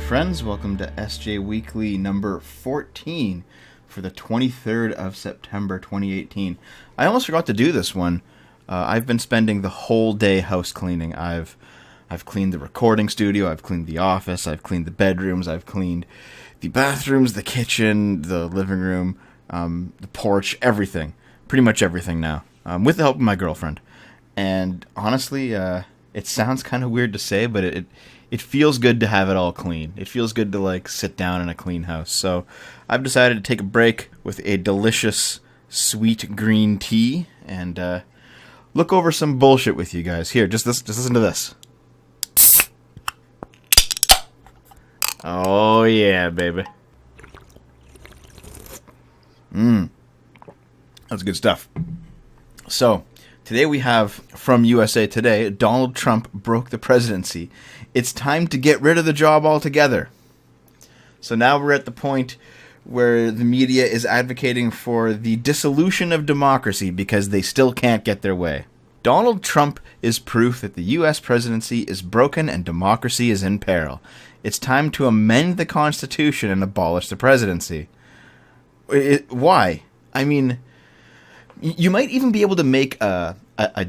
friends. Welcome to SJ Weekly number 14 for the 23rd of September 2018. I almost forgot to do this one. I've been spending the whole day house cleaning. I've cleaned the recording studio, I've cleaned the office, I've cleaned the bedrooms, I've cleaned the bathrooms, the kitchen, the living room, the porch, everything. Pretty much everything now, with the help of my girlfriend. And honestly, it sounds kind of weird to say, but it feels good to have it all clean. It feels good to sit down in a clean house. So I've decided to take a break with a delicious sweet green tea and look over some bullshit with you guys. Here, just listen to this. Oh yeah, baby. That's good stuff. So, today we have from USA Today, Donald Trump broke the presidency. It's time to get rid of the job altogether. So now we're at the point where the media is advocating for the dissolution of democracy because they still can't get their way. Donald Trump is proof that the U.S. presidency is broken and democracy is in peril. It's time to amend the Constitution and abolish the presidency. Why? I mean, you might even be able to make a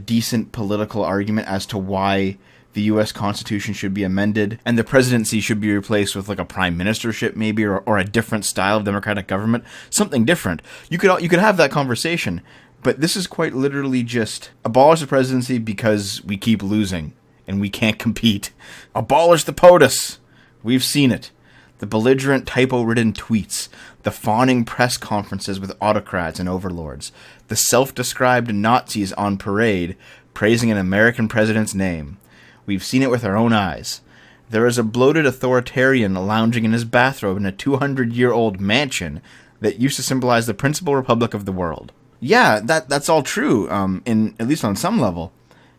decent political argument as to why the U.S. Constitution should be amended and the presidency should be replaced with a prime ministership maybe or a different style of democratic government, something different. You could have that conversation, but this is quite literally just abolish the presidency because we keep losing and we can't compete. Abolish the POTUS. We've seen it. The belligerent typo-ridden tweets, the fawning press conferences with autocrats and overlords, the self-described Nazis on parade praising an American president's name. We've seen it with our own eyes. There is a bloated authoritarian lounging in his bathrobe in a 200-year-old mansion that used to symbolize the principal republic of the world. Yeah, that's all true, at least on some level.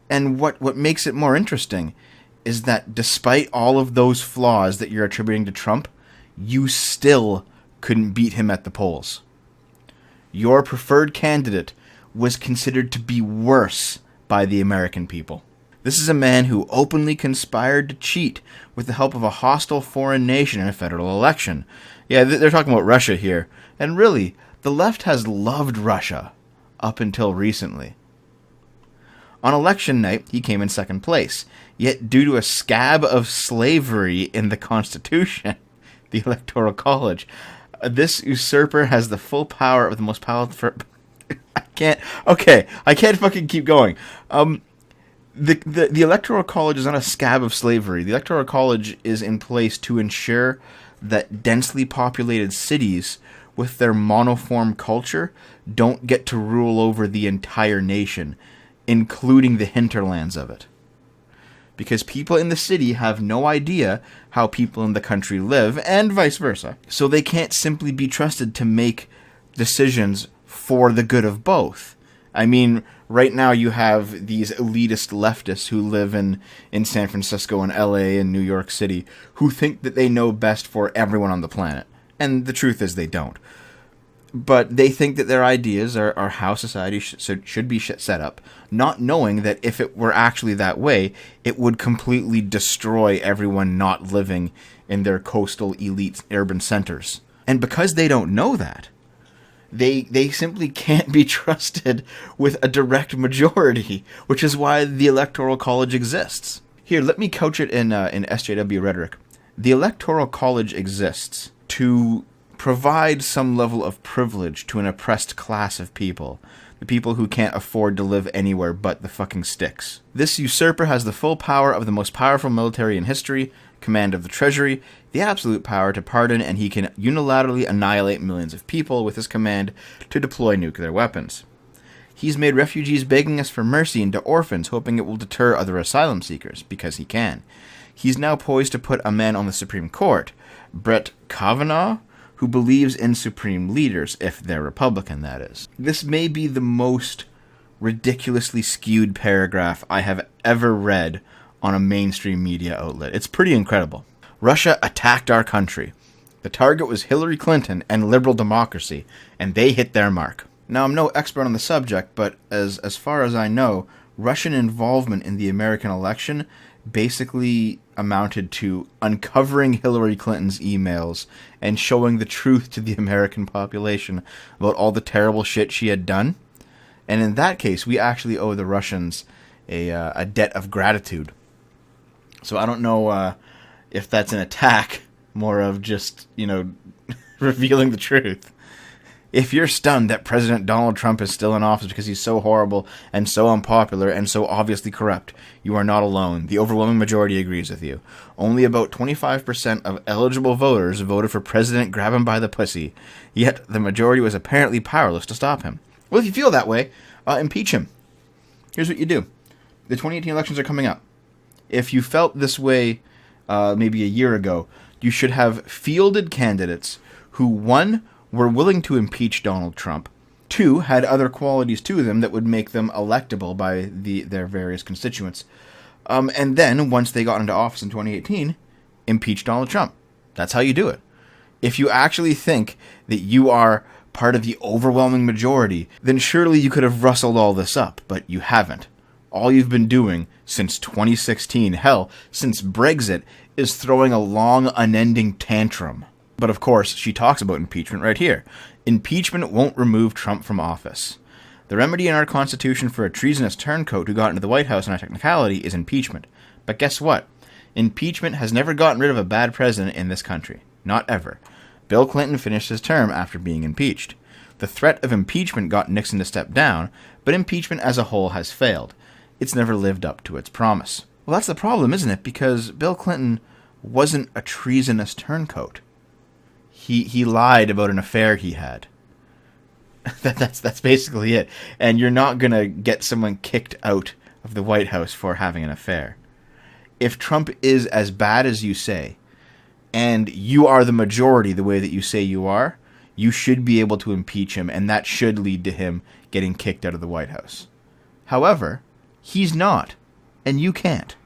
And what makes it more interesting is that despite all of those flaws that you're attributing to Trump, you still couldn't beat him at the polls. Your preferred candidate was considered to be worse by the American people. This is a man who openly conspired to cheat with the help of a hostile foreign nation in a federal election. Yeah, they're talking about Russia here. And really, the left has loved Russia up until recently. On election night, he came in second place. Yet due to a scab of slavery in the Constitution, the Electoral College, this usurper has the full power of the most powerful... I can't fucking keep going. The Electoral College is not a scab of slavery. The Electoral College is in place to ensure that densely populated cities with their monoform culture don't get to rule over the entire nation, including the hinterlands of it. Because people in the city have no idea how people in the country live, and vice versa. So they can't simply be trusted to make decisions for the good of both. I mean, right now you have these elitist leftists who live in San Francisco and LA and New York City who think that they know best for everyone on the planet. And the truth is they don't. But they think that their ideas are how society should be set up, not knowing that if it were actually that way, it would completely destroy everyone not living in their coastal elite urban centers. And because they don't know that, they simply can't be trusted with a direct majority, which is why the Electoral College exists. Here, let me couch it in SJW rhetoric. The Electoral College exists to provide some level of privilege to an oppressed class of people. The people who can't afford to live anywhere but the fucking sticks. This usurper has the full power of the most powerful military in history, command of the treasury, the absolute power to pardon, and he can unilaterally annihilate millions of people with his command to deploy nuclear weapons. He's made refugees begging us for mercy into orphans, hoping it will deter other asylum seekers, because he can. He's now poised to put a man on the Supreme Court, Brett Kavanaugh, who believes in supreme leaders, if they're Republican, that is. This may be the most ridiculously skewed paragraph I have ever read on a mainstream media outlet. It's pretty incredible. Russia attacked our country. The target was Hillary Clinton and liberal democracy, and they hit their mark. Now, I'm no expert on the subject, but as far as I know, Russian involvement in the American election basically amounted to uncovering Hillary Clinton's emails and showing the truth to the American population about all the terrible shit she had done. And in that case, we actually owe the Russians a debt of gratitude. So I don't know if that's an attack, more of just, revealing the truth. If you're stunned that President Donald Trump is still in office because he's so horrible and so unpopular and so obviously corrupt, you are not alone. The overwhelming majority agrees with you. Only about 25% of eligible voters voted for President Grab Him by the Pussy, yet the majority was apparently powerless to stop him. Well, if you feel that way, impeach him. Here's what you do. The 2018 elections are coming up. If you felt this way maybe a year ago, you should have fielded candidates who, one, were willing to impeach Donald Trump, two, had other qualities to them that would make them electable by their various constituents, and then, once they got into office in 2018, impeach Donald Trump. That's how you do it. If you actually think that you are part of the overwhelming majority, then surely you could have rustled all this up, but you haven't. All you've been doing since 2016, hell, since Brexit, is throwing a long, unending tantrum. But of course, she talks about impeachment right here. Impeachment won't remove Trump from office. The remedy in our Constitution for a treasonous turncoat who got into the White House on a technicality is impeachment. But guess what? Impeachment has never gotten rid of a bad president in this country. Not ever. Bill Clinton finished his term after being impeached. The threat of impeachment got Nixon to step down, but impeachment as a whole has failed. It's never lived up to its promise. Well, that's the problem, isn't it? Because Bill Clinton wasn't a treasonous turncoat. He lied about an affair he had. That's basically it. And you're not going to get someone kicked out of the White House for having an affair. If Trump is as bad as you say, and you are the majority the way that you say you are, you should be able to impeach him, and that should lead to him getting kicked out of the White House. However, he's not, and you can't.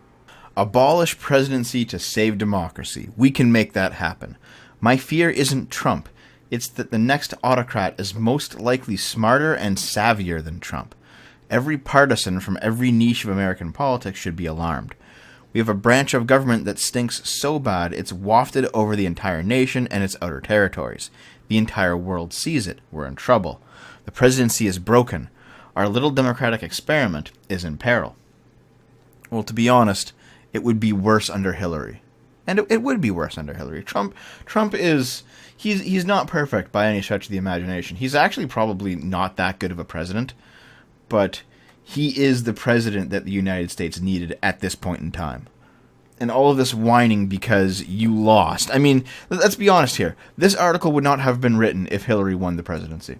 Abolish presidency to save democracy. We can make that happen. My fear isn't Trump. It's that the next autocrat is most likely smarter and savvier than Trump. Every partisan from every niche of American politics should be alarmed. We have a branch of government that stinks so bad it's wafted over the entire nation and its outer territories. The entire world sees it. We're in trouble. The presidency is broken. Our little democratic experiment is in peril. Well, to be honest, it would be worse under Hillary. And it would be worse under Hillary. Trump is, he's not perfect by any stretch of the imagination. He's actually probably not that good of a president, but he is the president that the United States needed at this point in time. And all of this whining because you lost. I mean, let's be honest here. This article would not have been written if Hillary won the presidency,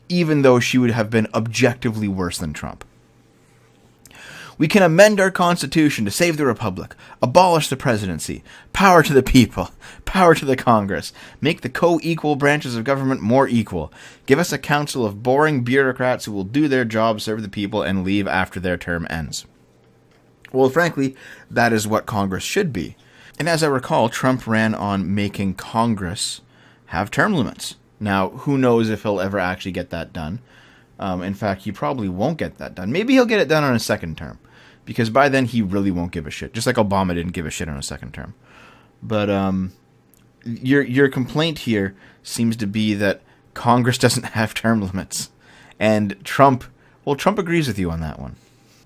even though she would have been objectively worse than Trump. We can amend our Constitution to save the Republic, abolish the presidency, power to the people, power to the Congress, make the co-equal branches of government more equal, give us a council of boring bureaucrats who will do their job, serve the people, and leave after their term ends. Well, frankly, that is what Congress should be. And as I recall, Trump ran on making Congress have term limits. Now, who knows if he'll ever actually get that done. In fact, he probably won't get that done. Maybe he'll get it done on his second term, because by then he really won't give a shit. Just like Obama didn't give a shit on his second term. But your complaint here seems to be that Congress doesn't have term limits, and Trump agrees with you on that one.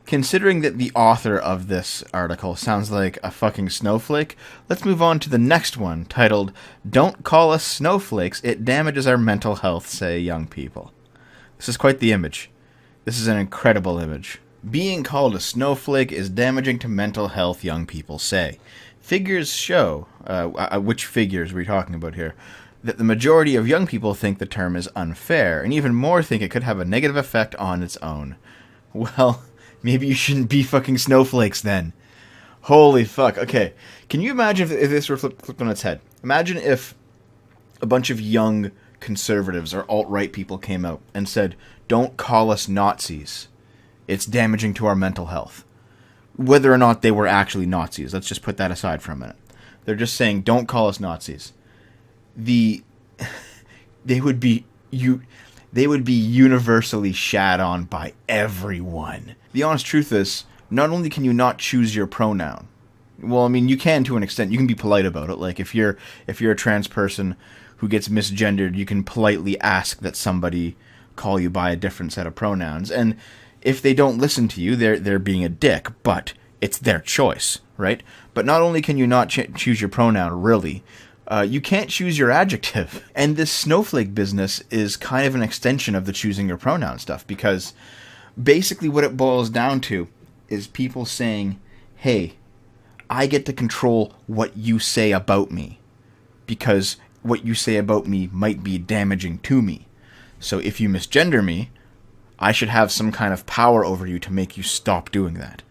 Considering that the author of this article sounds like a fucking snowflake, let's move on to the next one, titled, "Don't Call Us Snowflakes, It Damages Our Mental Health, Say Young People." This is quite the image. This is an incredible image. Being called a snowflake is damaging to mental health, young people say. Figures show, which figures are we talking about here, that the majority of young people think the term is unfair, and even more think it could have a negative effect on its own. Well, maybe you shouldn't be fucking snowflakes then. Holy fuck. Okay, can you imagine if this were flipped on its head? Imagine if a bunch of young conservatives or alt-right people came out and said, "Don't call us Nazis. It's damaging to our mental health." Whether or not they were actually Nazis, let's just put that aside for a minute. They're just saying, "Don't call us Nazis." They would be, they would be universally shat on by everyone. The honest truth is, not only can you not choose your pronoun, well, I mean, you can to an extent. You can be polite about it. Like, if you're a trans person who gets misgendered, you can politely ask that somebody call you by a different set of pronouns. And if they don't listen to you, they're being a dick, but it's their choice, right? But not only can you not choose your pronoun, really, you can't choose your adjective. And this snowflake business is kind of an extension of the choosing your pronoun stuff, because basically what it boils down to is people saying, hey, I get to control what you say about me, because what you say about me might be damaging to me. So if you misgender me, I should have some kind of power over you to make you stop doing that.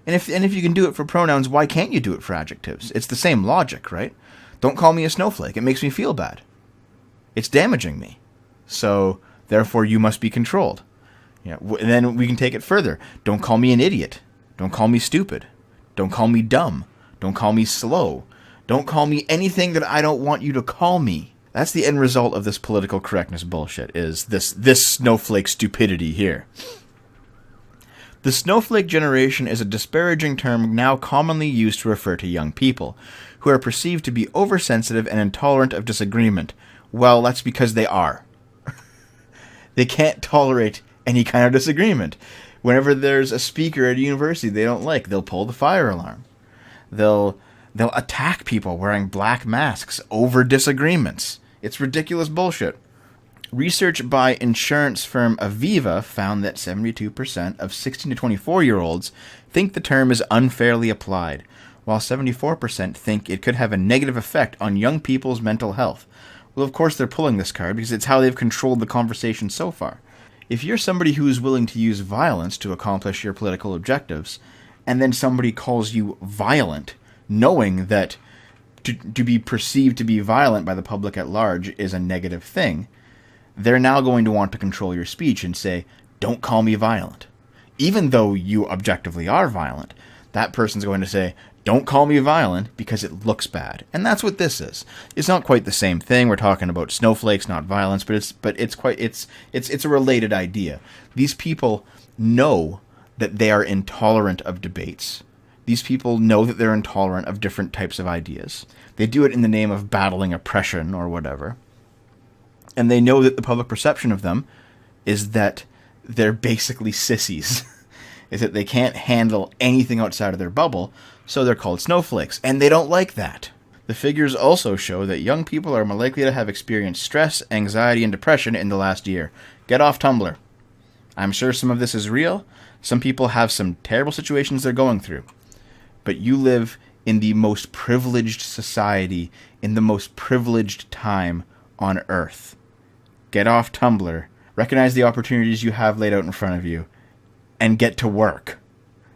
And if you can do it for pronouns, why can't you do it for adjectives? It's the same logic, right? Don't call me a snowflake. It makes me feel bad. It's damaging me. So therefore you must be controlled. Yeah. And then we can take it further. Don't call me an idiot. Don't call me stupid. Don't call me dumb. Don't call me slow. Don't call me anything that I don't want you to call me. That's the end result of this political correctness bullshit, is this snowflake stupidity here. The snowflake generation is a disparaging term now commonly used to refer to young people, who are perceived to be oversensitive and intolerant of disagreement. Well, that's because they are. They can't tolerate any kind of disagreement. Whenever there's a speaker at a university they don't like, they'll pull the fire alarm. They'll attack people wearing black masks over disagreements. It's ridiculous bullshit. Research by insurance firm Aviva found that 72% of 16 to 24-year-olds think the term is unfairly applied, while 74% think it could have a negative effect on young people's mental health. Well, of course they're pulling this card because it's how they've controlled the conversation so far. If you're somebody who is willing to use violence to accomplish your political objectives, and then somebody calls you violent, knowing that to be perceived to be violent by the public at large is a negative thing, they're now going to want to control your speech and say, don't call me violent. Even though you objectively are violent, that person's going to say, don't call me violent because it looks bad. And that's what this is. It's not quite the same thing. We're talking about snowflakes, not violence, but it's a related idea. These people know that they are intolerant of debates. These people know that they're intolerant of different types of ideas. They do it in the name of battling oppression or whatever. And they know that the public perception of them is that they're basically sissies. Is that they can't handle anything outside of their bubble, so they're called snowflakes. And they don't like that. The figures also show that young people are more likely to have experienced stress, anxiety, and depression in the last year. Get off Tumblr. I'm sure some of this is real. Some people have some terrible situations they're going through. But you live in the most privileged society, in the most privileged time on Earth. Get off Tumblr, recognize the opportunities you have laid out in front of you, and get to work.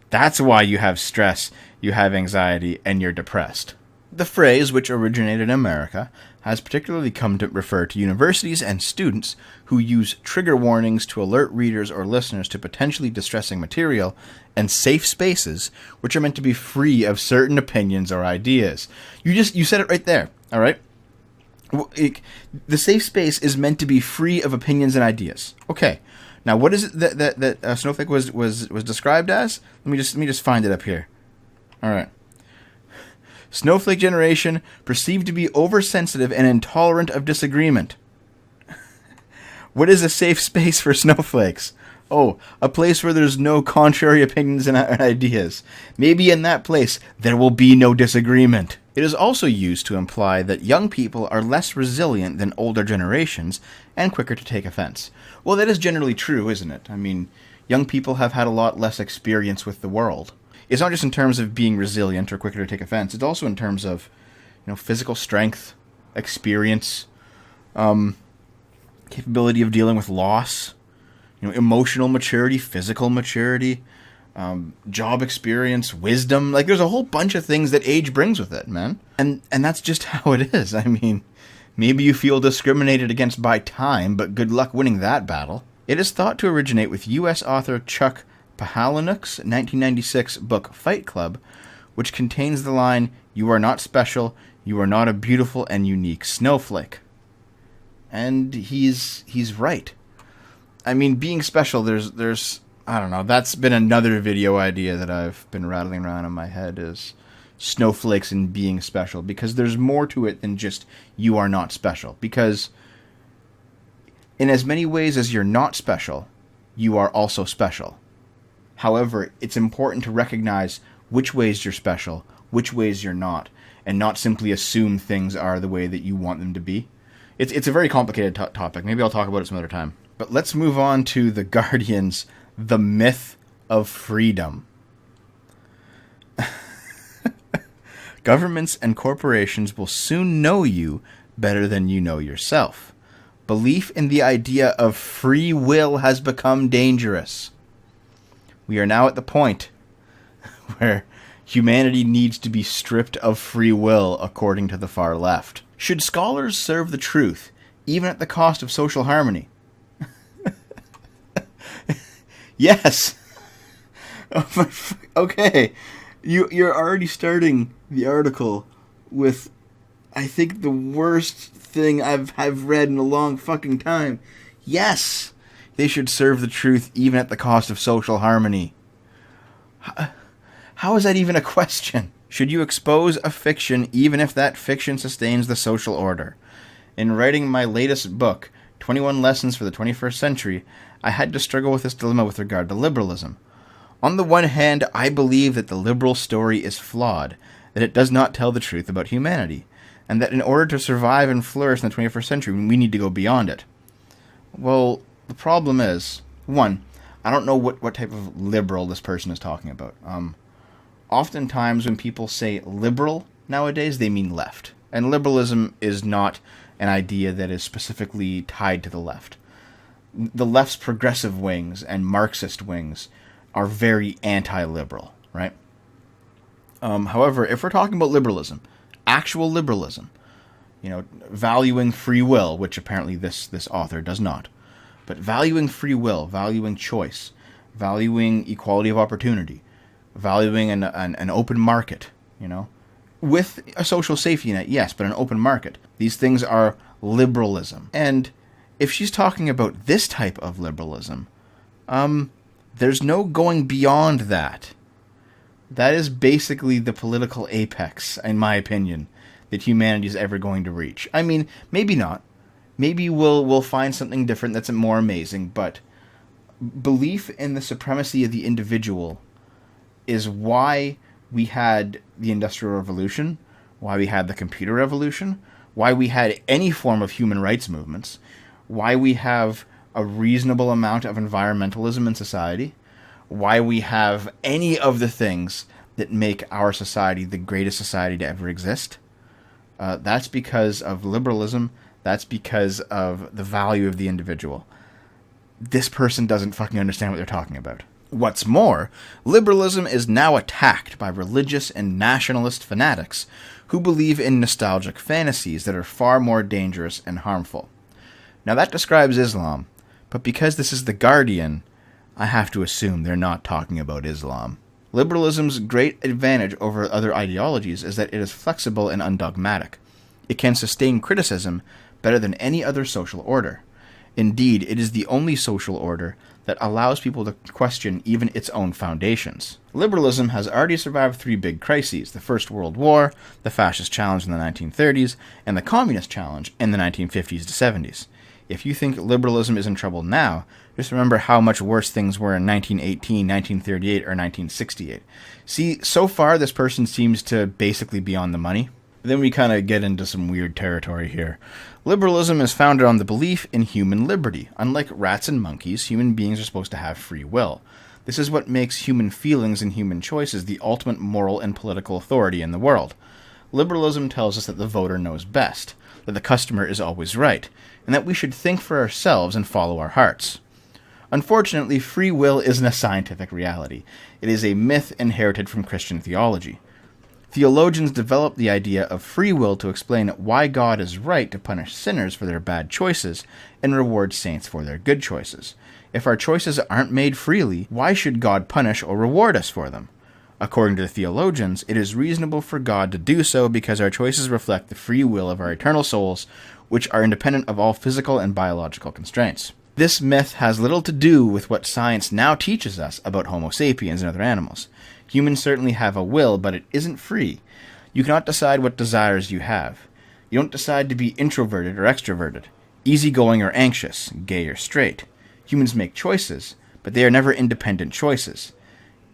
That's why you have stress, you have anxiety, and you're depressed. The phrase, which originated in America, has particularly come to refer to universities and students who use trigger warnings to alert readers or listeners to potentially distressing material, and safe spaces, which are meant to be free of certain opinions or ideas. You said it right there, all right? The safe space is meant to be free of opinions and ideas. Okay. Now, what is it that Snowflake was described as? Let me just find it up here. All right. Snowflake generation perceived to be oversensitive and intolerant of disagreement. What is a safe space for snowflakes? Oh, a place where there's no contrary opinions and ideas. Maybe in that place there will be no disagreement. It is also used to imply that young people are less resilient than older generations and quicker to take offense. Well, that is generally true, isn't it? I mean, young people have had a lot less experience with the world. It's not just in terms of being resilient or quicker to take offense. It's also in terms of, physical strength, experience, capability of dealing with loss, emotional maturity, physical maturity, job experience, wisdom. Like, there's a whole bunch of things that age brings with it, man. And that's just how it is. I mean, maybe you feel discriminated against by time, but good luck winning that battle. It is thought to originate with U.S. author Chuck Palahniuk's 1996 book Fight Club, which contains the line, "You are not special, you are not a beautiful and unique snowflake." And he's right. I mean, being special, there's I don't know, that's been another video idea that I've been rattling around in my head, is snowflakes and being special, because there's more to it than just you are not special. Because in as many ways as you're not special, you are also special. However, it's important to recognize which ways you're special, which ways you're not, and not simply assume things are the way that you want them to be. It's a very complicated topic. Maybe I'll talk about it some other time. But let's move on to The Guardian's The Myth of Freedom. Governments and corporations will soon know you better than you know yourself. Belief in the idea of free will has become dangerous. We are now at the point where humanity needs to be stripped of free will, according to the far left. Should scholars serve the truth, even at the cost of social harmony? Yes. Okay. You're already starting the article with, I think, the worst thing I've read in a long fucking time. Yes, they should serve the truth even at the cost of social harmony. How is that even a question? Should you expose a fiction even if that fiction sustains the social order? In writing my latest book, 21 Lessons for the 21st Century, I had to struggle with this dilemma with regard to liberalism. On the one hand, I believe that the liberal story is flawed, that it does not tell the truth about humanity, and that in order to survive and flourish in the 21st century, we need to go beyond it. Well, the problem is, one, I don't know what type of liberal this person is talking about. Oftentimes when people say liberal nowadays, they mean left. And liberalism is not an idea that is specifically tied to the left. The left's progressive wings and Marxist wings are very anti-liberal, right? However, if we're talking about liberalism, actual liberalism, valuing free will, which apparently this author does not, but valuing free will, valuing choice, valuing equality of opportunity, valuing an open market, with a social safety net, yes, but an open market. These things are liberalism. And if she's talking about this type of liberalism, there's no going beyond that. That is basically the political apex, in my opinion, that humanity is ever going to reach. I mean, maybe not. Maybe we'll find something different that's more amazing, but belief in the supremacy of the individual is why we had the Industrial Revolution, why we had the Computer Revolution, why we had any form of human rights movements, why we have a reasonable amount of environmentalism in society, why we have any of the things that make our society the greatest society to ever exist. That's because of liberalism. That's because of the value of the individual. This person doesn't fucking understand what they're talking about. What's more, liberalism is now attacked by religious and nationalist fanatics who believe in nostalgic fantasies that are far more dangerous and harmful. Now that describes Islam, but because this is The Guardian, I have to assume they're not talking about Islam. Liberalism's great advantage over other ideologies is that it is flexible and undogmatic. It can sustain criticism better than any other social order. Indeed, it is the only social order that allows people to question even its own foundations. Liberalism has already survived 3 big crises: the First World War, the fascist challenge in the 1930s, and the communist challenge in the 1950s to 70s. If you think liberalism is in trouble now, just remember how much worse things were in 1918, 1938, or 1968. See, so far this person seems to basically be on the money. Then we kind of get into some weird territory here. Liberalism is founded on the belief in human liberty. Unlike rats and monkeys, human beings are supposed to have free will. This is what makes human feelings and human choices the ultimate moral and political authority in the world. Liberalism tells us that the voter knows best, that the customer is always right, and that we should think for ourselves and follow our hearts. Unfortunately, free will isn't a scientific reality. It is a myth inherited from Christian theology. Theologians developed the idea of free will to explain why God is right to punish sinners for their bad choices and reward saints for their good choices. If our choices aren't made freely, why should God punish or reward us for them? According to the theologians, it is reasonable for God to do so because our choices reflect the free will of our eternal souls, which are independent of all physical and biological constraints. This myth has little to do with what science now teaches us about Homo sapiens and other animals. Humans certainly have a will, but it isn't free. You cannot decide what desires you have. You don't decide to be introverted or extroverted, easygoing or anxious, gay or straight. Humans make choices, but they are never independent choices.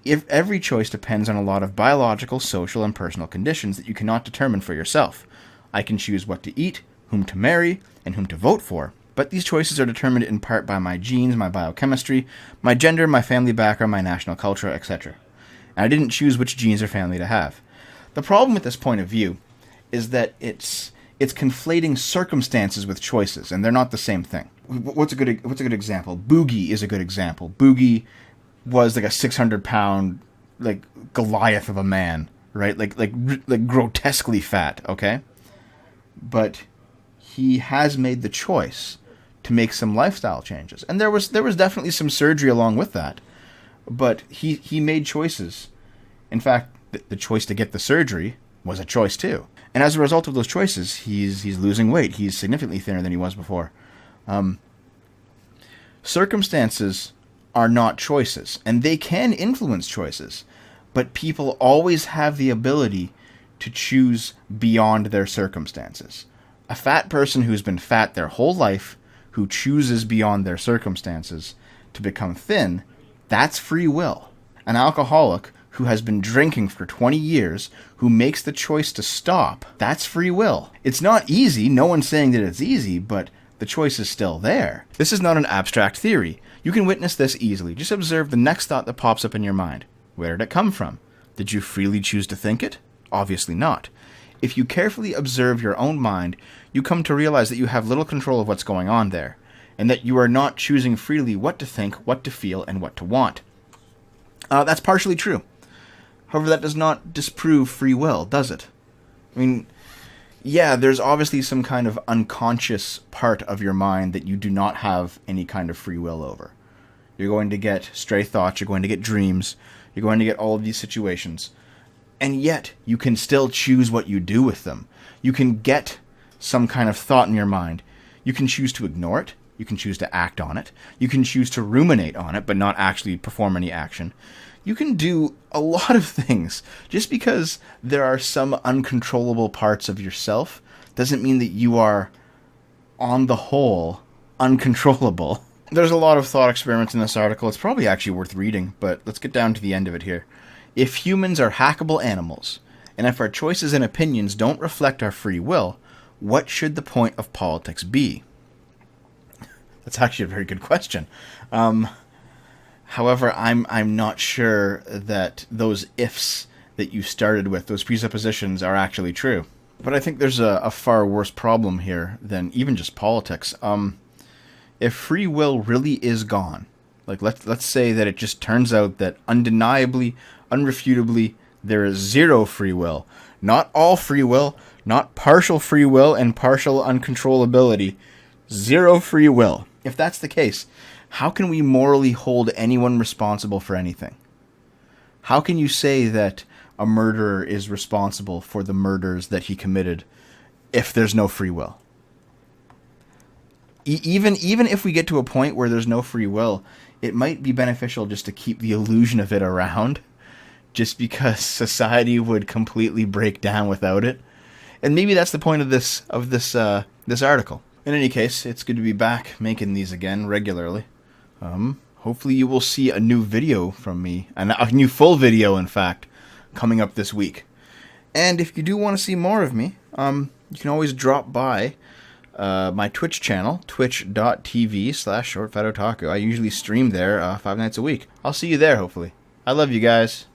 If every choice depends on a lot of biological, social, and personal conditions that you cannot determine for yourself. I can choose what to eat, whom to marry, and whom to vote for. But these choices are determined in part by my genes, my biochemistry, my gender, my family background, my national culture, etc. And I didn't choose which genes or family to have. The problem with this point of view is that it's conflating circumstances with choices, and they're not the same thing. What's a good example? Boogie is a good example. Boogie was like a 600-pound like Goliath of a man, right? Like grotesquely fat, okay? But he has made the choice to make some lifestyle changes, and there was definitely some surgery along with that. But he made choices. In fact, the choice to get the surgery was a choice too. And as a result of those choices, he's losing weight. He's significantly thinner than he was before. Circumstances are not choices, and they can influence choices. But people always have the ability to choose beyond their circumstances. A fat person who's been fat their whole life, who chooses beyond their circumstances to become thin, that's free will. An alcoholic who has been drinking for 20 years, who makes the choice to stop, that's free will. It's not easy, no one's saying that it's easy, but the choice is still there. This is not an abstract theory. You can witness this easily. Just observe the next thought that pops up in your mind. Where did it come from? Did you freely choose to think it? Obviously not. If you carefully observe your own mind, you come to realize that you have little control of what's going on there, and that you are not choosing freely what to think, what to feel, and what to want. That's partially true. However, that does not disprove free will, does it? I mean, yeah, there's obviously some kind of unconscious part of your mind that you do not have any kind of free will over. You're going to get stray thoughts, you're going to get dreams, you're going to get all of these situations. And yet, you can still choose what you do with them. You can get some kind of thought in your mind. You can choose to ignore it. You can choose to act on it. You can choose to ruminate on it, but not actually perform any action. You can do a lot of things. Just because there are some uncontrollable parts of yourself doesn't mean that you are, on the whole, uncontrollable. There's a lot of thought experiments in this article. It's probably actually worth reading, but let's get down to the end of it here. If humans are hackable animals, and if our choices and opinions don't reflect our free will, what should the point of politics be? That's actually a very good question. However, I'm not sure that those ifs that you started with, those presuppositions, are actually true. But I think there's a far worse problem here than even just politics. If free will really is gone, like let's say that it just turns out that undeniably, unrefutably, there is zero free will. Not all free will, not partial free will and partial uncontrollability. Zero free will. If that's the case, how can we morally hold anyone responsible for anything? How can you say that a murderer is responsible for the murders that he committed if there's no free will? Even if we get to a point where there's no free will, it might be beneficial just to keep the illusion of it around, just because society would completely break down without it. And maybe that's the point of this article. In any case, it's good to be back making these again regularly. Hopefully you will see a new video from me, a new full video, in fact, coming up this week. And if you do want to see more of me, you can always drop by my Twitch channel, twitch.tv/shortfatotaku. I usually stream there 5 nights a week. I'll see you there, hopefully. I love you guys.